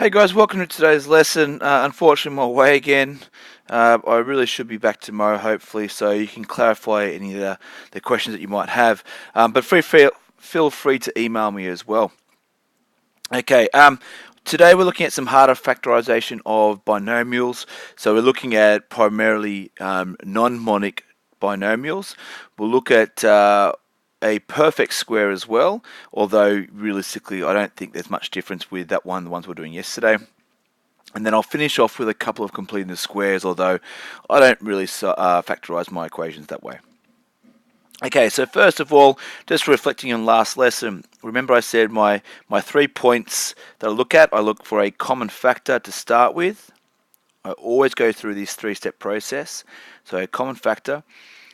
Hey guys, welcome to today's lesson. Unfortunately, I'm away again. I really should be back tomorrow, hopefully, so you can clarify any of the questions that you might have. But feel free to email me as well. Okay, today we're looking at some harder factorization of binomials. So we're looking at primarily non-monic binomials. We'll look at a perfect square as well, although realistically I don't think there's much difference with that one, the ones we were doing yesterday. And then I'll finish off with a couple of completing the squares, although I don't really factorize my equations that way. Okay, so first of all, just reflecting on last lesson, remember I said my 3 points that I look for a common factor to start with. I always go through this 3-step process. So a common factor.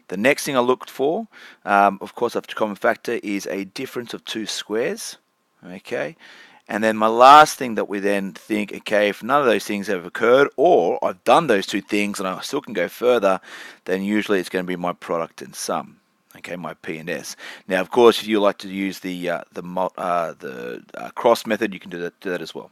The next thing I looked for, of course, after common factor, is a difference of 2 squares. Okay, and then my last thing that we then think, okay, if none of those things have occurred, or I've done those 2 things and I still can go further, then usually it's going to be my product and sum. Okay, my P and S. Now, of course, if you like to use the cross method, you can do that as well.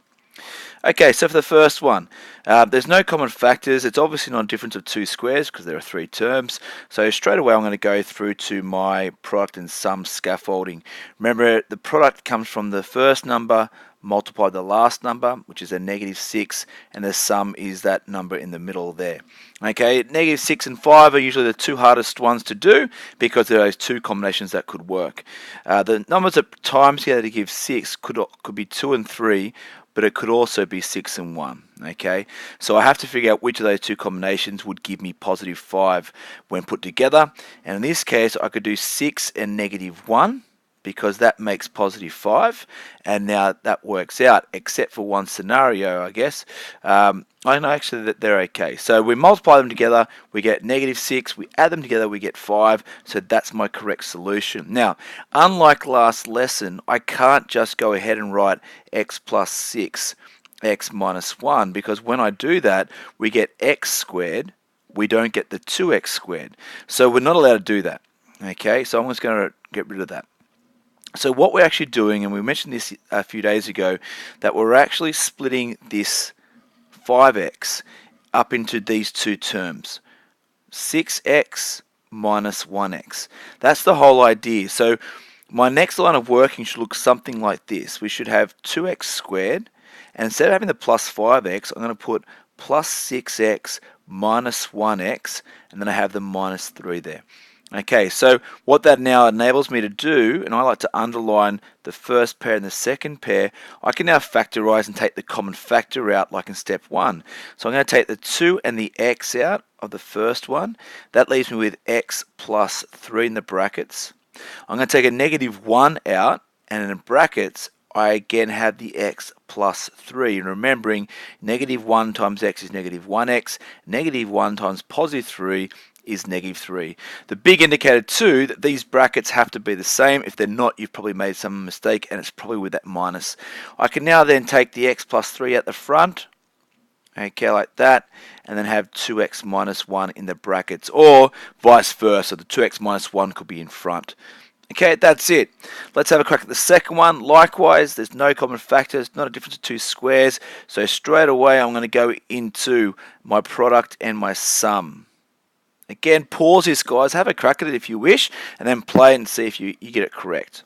Okay, so for the first one, there's no common factors. It's obviously not a difference of 2 squares because there are 3 terms. So straight away I'm going to go through to my product and sum scaffolding. Remember, the product comes from the first number multiplied the last number, which is a -6, and the sum is that number in the middle there. Okay, -6 and 5 are usually the 2 hardest ones to do because there are those 2 combinations that could work. The numbers that times together to give 6 could be 2 and 3, but it could also be 6 and 1. Okay, so I have to figure out which of those 2 combinations would give me +5 when put together. And in this case, I could do 6 and -1 because that makes +5. And now that works out, except for one scenario, I guess. I know actually that they're okay. So we multiply them together, we get -6. We add them together, we get 5. So that's my correct solution. Now, unlike last lesson, I can't just go ahead and write x plus 6, x minus 1, because when I do that, we get x squared. We don't get the 2x squared. So we're not allowed to do that. Okay, so I'm just going to get rid of that. So what we're actually doing, and we mentioned this a few days ago, that we're actually splitting this 5x up into these 2 terms, 6x minus 1x. That's the whole idea. So my next line of working should look something like this. We should have 2x squared, and instead of having the plus 5x, I'm going to put plus 6x minus 1x, and then I have the minus 3 there. Okay, so what that now enables me to do, and I like to underline the first pair and the second pair, I can now factorize and take the common factor out like in step 1. So I'm going to take the 2 and the x out of the first one. That leaves me with x plus 3 in the brackets. I'm going to take a -1 out, and in the brackets, I again have the x plus 3. And remembering, -1 times x is -1x, -1 times +3 is -3. The big indicator too that these brackets have to be the same. If they're not, you've probably made some mistake, and it's probably with that minus. I can now then take the x plus 3 at the front, okay, like that, and then have 2x minus 1 in the brackets, or vice versa. The 2x minus 1 could be in front. Okay, that's it. Let's have a crack at the second one. Likewise, there's no common factors, not a difference of 2 squares. So straight away, I'm going to go into my product and my sum. Again, pause this, guys. Have a crack at it if you wish, and then play it and see if you get it correct.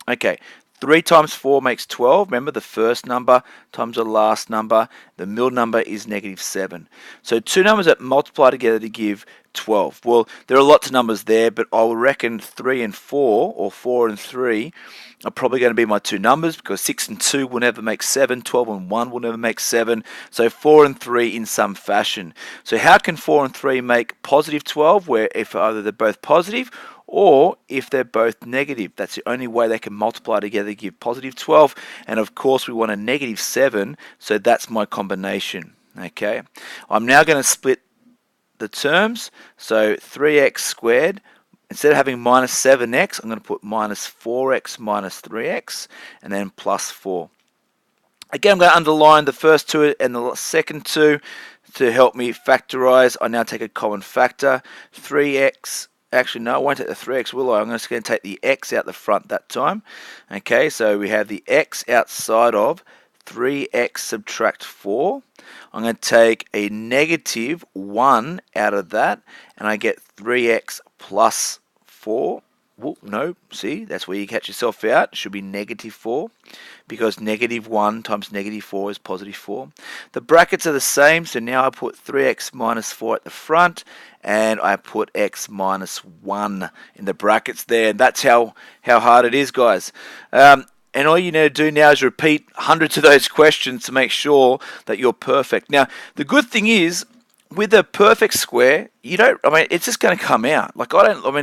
Okay, 3 times 4 makes 12. Remember, the first number times the last number. The middle number is -7. So 2 numbers that multiply together to give 12. Well, there are lots of numbers there, but I will reckon 3 and 4, or 4 and 3, are probably going to be my 2 numbers, because 6 and 2 will never make 7, 12 and 1 will never make 7, so 4 and 3 in some fashion. So how can 4 and 3 make +12, where if either they're both positive, or if they're both negative? That's the only way they can multiply together to give +12, and of course we want a -7, so that's my combination. Okay, I'm now going to split the terms, so 3x squared, instead of having -7x, I'm going to put -4x minus 3x, and then plus 4. Again, I'm going to underline the first 2 and the second 2 to help me factorize. I now take a common factor, 3x. Actually, no, I won't take the 3x, will I? I'm just going to take the x out the front that time. Okay, so we have the x outside of 3x subtract 4. I'm going to take a negative 1 out of that, and I get 3x plus 4. Well, no, see, that's where you catch yourself out. It should be negative 4, because negative 1 times negative 4 is positive 4. The brackets are the same, so now I put 3x minus 4 at the front, and I put x minus 1 in the brackets there. And that's how hard it is, guys. And all you need to do now is repeat hundreds of those questions to make sure that you're perfect. Now, the good thing is, with a perfect square, it's just going to come out.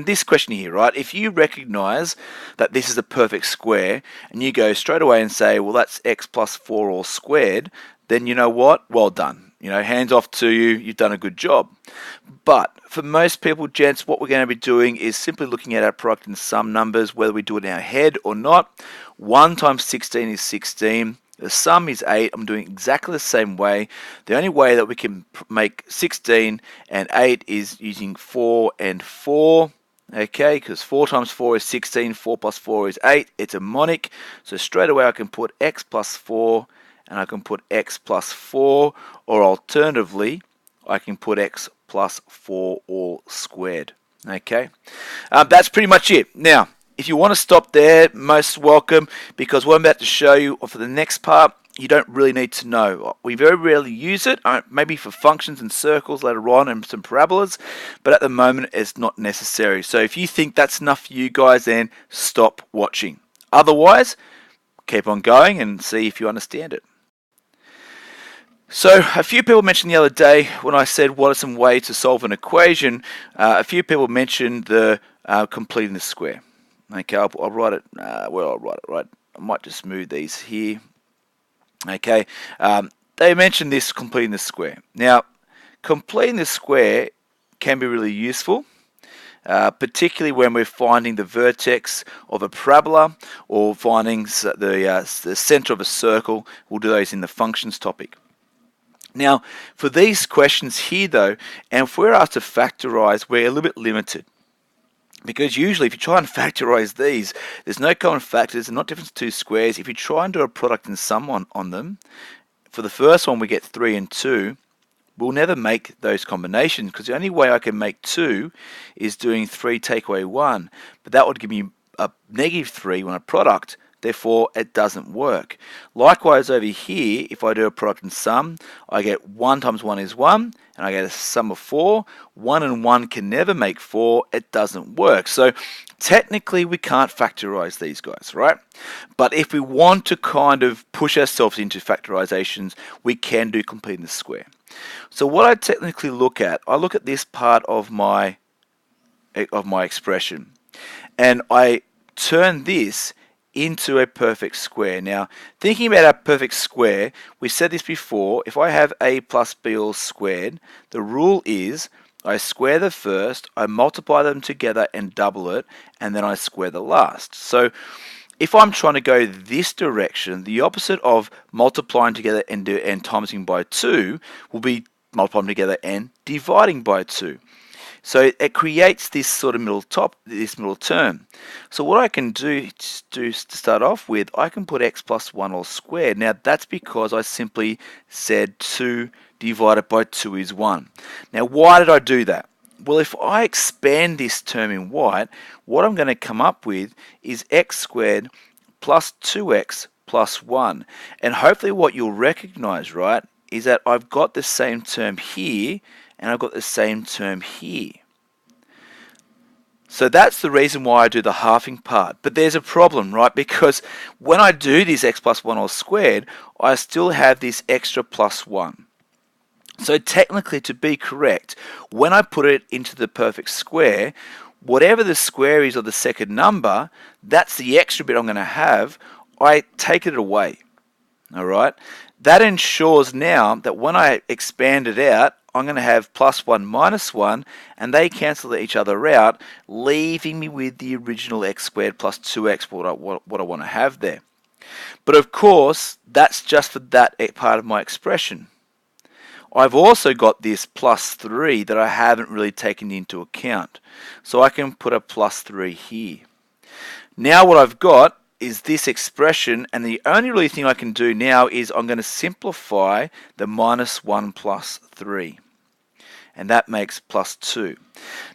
This question here, right? If you recognize that this is a perfect square, and you go straight away and say, well, that's x plus 4 all squared, then you know what? Well done. Hands off to you. You've done a good job. But for most people, gents, what we're going to be doing is simply looking at our product in sum numbers, whether we do it in our head or not. 1 times 16 is 16. The sum is 8. I'm doing exactly the same way. The only way that we can make 16 and 8 is using 4 and 4. Okay, because 4 times 4 is 16, 4 plus 4 is 8. It's a monic. So straight away I can put x plus 4 and I can put x plus 4, or alternatively, I can put x plus 4 all squared. Okay, that's pretty much it. Now, if you want to stop there, most welcome, because what I'm about to show you for the next part, you don't really need to know. We very rarely use it, maybe for functions and circles later on and some parabolas, but at the moment it's not necessary. So if you think that's enough for you guys, then stop watching. Otherwise, keep on going and see if you understand it. So a few people mentioned the other day when I said what are some ways to solve an equation, a few people mentioned the completing the square. Okay, I'll write it, I'll write it, right? I might just move these here. Okay, they mentioned this completing the square. Now, completing the square can be really useful, particularly when we're finding the vertex of a parabola or finding the center of a circle. We'll do those in the functions topic. Now, for these questions here though, and if we're asked to factorize, we're a little bit limited. Because usually if you try and factorize these, there's no common factors, they're not different to two squares. If you try and do a product and sum on them, for the first one we get 3 and 2, we'll never make those combinations, because the only way I can make 2 is doing 3 take away 1. But that would give me a negative 3 on a product. Therefore, it doesn't work. Likewise, over here, if I do a product and sum, I get 1 times 1 is 1, and I get a sum of 4. 1 and 1 can never make 4. It doesn't work. So, technically, we can't factorize these guys, right? But if we want to kind of push ourselves into factorizations, we can do completing the square. So, what I technically look at, I look at this part of my expression, and I turn this into a perfect square. Now, thinking about our perfect square, we said this before, if I have a plus b all squared, the rule is I square the first, I multiply them together and double it, and then I square the last. So if I'm trying to go this direction, the opposite of multiplying together and timesing by 2 will be multiplying together and dividing by 2. So it creates this sort of middle term. So what I can do to start off with, I can put x plus 1 all squared. Now that's because I simply said 2 divided by 2 is 1. Now why did I do that? Well, if I expand this term in white, what I'm going to come up with is x squared plus 2x plus 1. And hopefully what you'll recognize, right, is that I've got the same term here and I've got the same term here. So that's the reason why I do the halving part. But there's a problem, right? Because when I do this x plus 1 all squared, I still have this extra plus 1. So technically, to be correct, when I put it into the perfect square, whatever the square is of the second number, that's the extra bit I'm going to have. I take it away. All right? That ensures now that when I expand it out, I'm going to have plus 1 minus 1, and they cancel each other out, leaving me with the original x squared plus 2x, what I want to have there. But of course, that's just for that part of my expression. I've also got this plus 3 that I haven't really taken into account. So I can put a plus 3 here. Now what I've got is this expression, and the only really thing I can do now is I'm going to simplify the minus 1 plus 3. And that makes plus 2.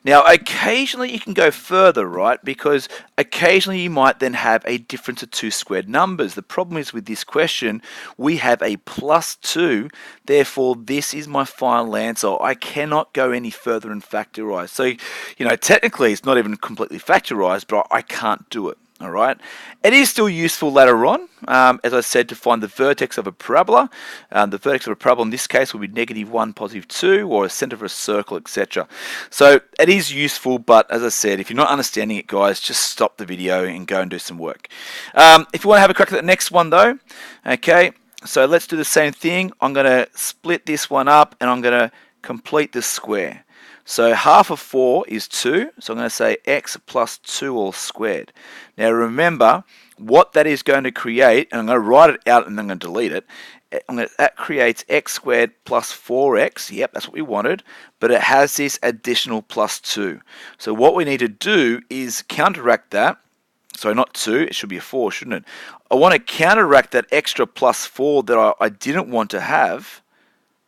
Now, occasionally you can go further, right? Because occasionally you might then have a difference of two squared numbers. The problem is with this question, we have a plus 2. Therefore, this is my final answer. I cannot go any further and factorize. So, technically it's not even completely factorized, but I can't do it. All right. It is still useful later on, as I said, to find the vertex of a parabola. The vertex of a parabola in this case will be -1, +2, or a center of a circle, etc. So it is useful, but as I said, if you're not understanding it, guys, just stop the video and go and do some work. If you want to have a crack at the next one, though, okay, so let's do the same thing. I'm going to split this one up, and I'm going to complete the square. So half of 4 is 2, so I'm going to say x plus 2 all squared. Now remember, what that is going to create, and I'm going to write it out and then I'm going to delete it, that creates x squared plus 4x, yep, that's what we wanted, but it has this additional plus 2. So what we need to do is counteract that. So not 2, it should be a 4, shouldn't it? I want to counteract that extra plus 4 that I didn't want to have,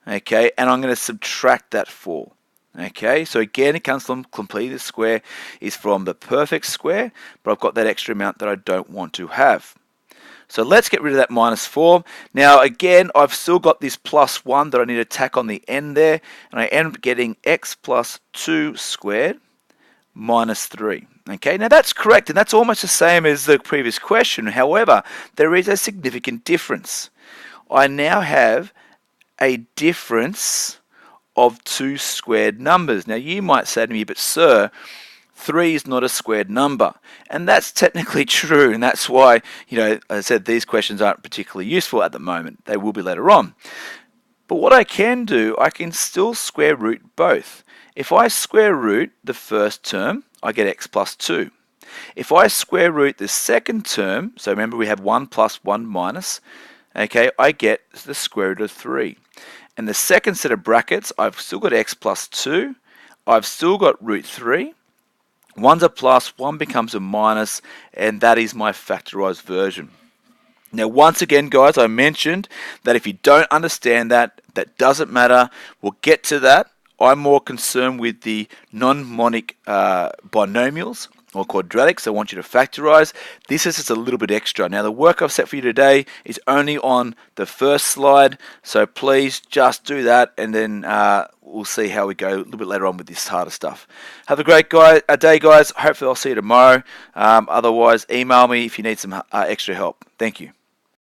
okay, and I'm going to subtract that 4. Okay, so again, it comes from completing the square is from the perfect square, but I've got that extra amount that I don't want to have. So let's get rid of that minus 4. Now again, I've still got this plus 1 that I need to tack on the end there, and I end up getting x plus 2 squared minus 3. Okay, now that's correct, and that's almost the same as the previous question. However, there is a significant difference. I now have a difference of two squared numbers. Now you might say to me, but sir, 3 is not a squared number. And that's technically true, and that's why, as I said, these questions aren't particularly useful at the moment. They will be later on. But what I can do, I can still square root both. If I square root the first term, I get x plus 2. If I square root the second term, so remember we have 1 plus 1 minus, okay, I get the square root of 3. And the second set of brackets, I've still got x plus 2. I've still got root 3. 1's a plus, 1 becomes a minus, and that is my factorized version. Now, once again, guys, I mentioned that if you don't understand that, that doesn't matter. We'll get to that. I'm more concerned with the non-monic binomials or quadratics. I want you to factorize. This is just a little bit extra. Now, the work I've set for you today is only on the first slide, so please just do that, and then we'll see how we go a little bit later on with this harder stuff. Have a great day, guys. Hopefully I'll see you tomorrow. Otherwise, email me if you need some extra help. Thank you.